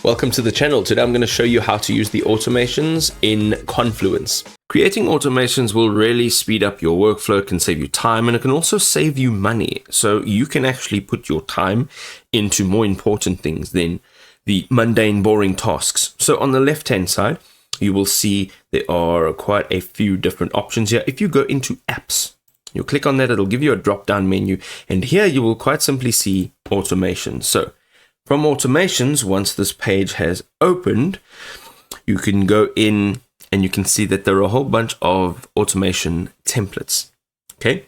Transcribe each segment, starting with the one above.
Welcome to the channel. Today I'm going to show you how to use the automations in Confluence. Creating automations will really speed up your workflow, it can save you time, and it can also save you money. So you can actually put your time into more important things than the mundane, boring tasks. So on the left-hand side, you will see there are quite a few different options here. If you go into apps, you'll click on that, it'll give you a drop-down menu, and here you will quite simply see automations. So from automations, once this page has opened, you can go in and you can see that there are a whole bunch of automation templates. Okay,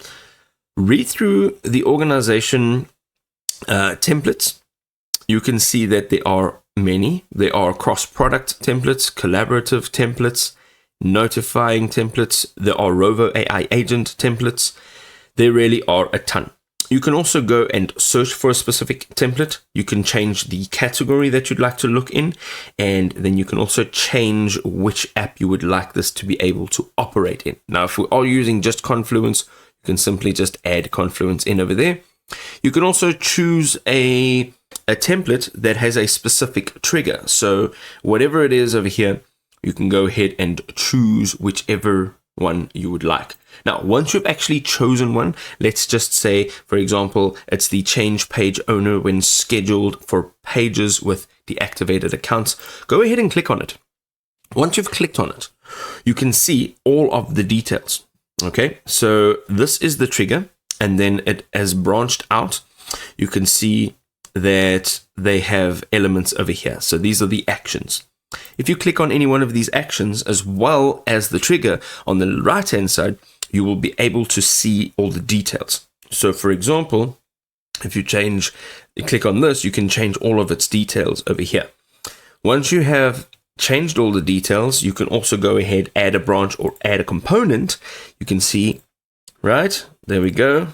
read through the organization templates. You can see that there are many. There are cross-product templates, collaborative templates, notifying templates. There are Rovo AI agent templates. There really are a ton. You can also go and search for a specific template. You can change the category that you'd like to look in, and then you can also change which app you would like this to be able to operate in. Now, if we are using just Confluence, you can simply just add Confluence in over there. You can also choose a template that has a specific trigger. So whatever it is over here, you can go ahead and choose whichever one you would like. Now, once you've actually chosen one, let's just say, for example, it's the change page owner when scheduled for pages with deactivated accounts. Go ahead and click on it. Once you've clicked on it, you can see all of the details. Okay, so this is the trigger, and then it has branched out. You can see that they have elements over here. So these are the actions. If you click on any one of these actions as well as the trigger on the right hand side, you will be able to see all the details. So for example, if you click on this, you can change all of its details over here. Once you have changed all the details, you can also go ahead, add a branch or add a component. You can see, right, there we go.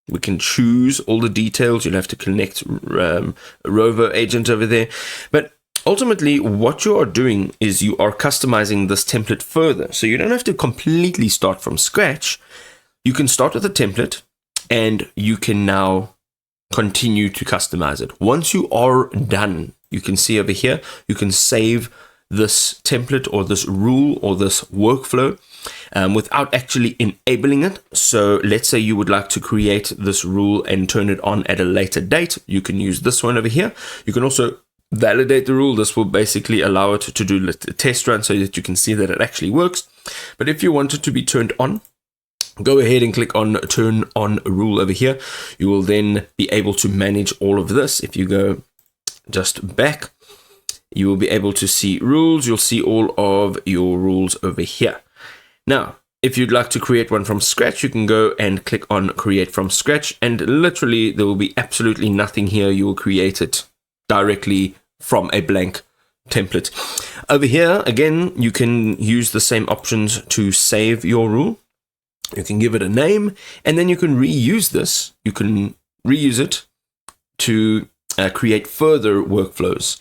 We can choose all the details. You'll have to connect Rovo agent over there. But ultimately, what you are doing is you are customizing this template further. So you don't have to completely start from scratch. You can start with a template and you can now continue to customize it. Once you are done, you can see over here, you can save this template or this rule or this workflow without actually enabling it. So let's say you would like to create this rule and turn it on at a later date. You can use this one over here. You can also validate the rule. This will basically allow it to do a test run so that you can see that it actually works. But if you want it to be turned on, go ahead and click on turn on rule over here. You will then be able to manage all of this. If you go just back, you will be able to see rules. You'll see all of your rules over here. Now, if you'd like to create one from scratch, you can go and click on create from scratch, and literally there will be absolutely nothing here. You will create it directly from a blank template. Over here, again, you can use the same options to save your rule. You can give it a name, and then you can reuse this. You can reuse it to create further workflows.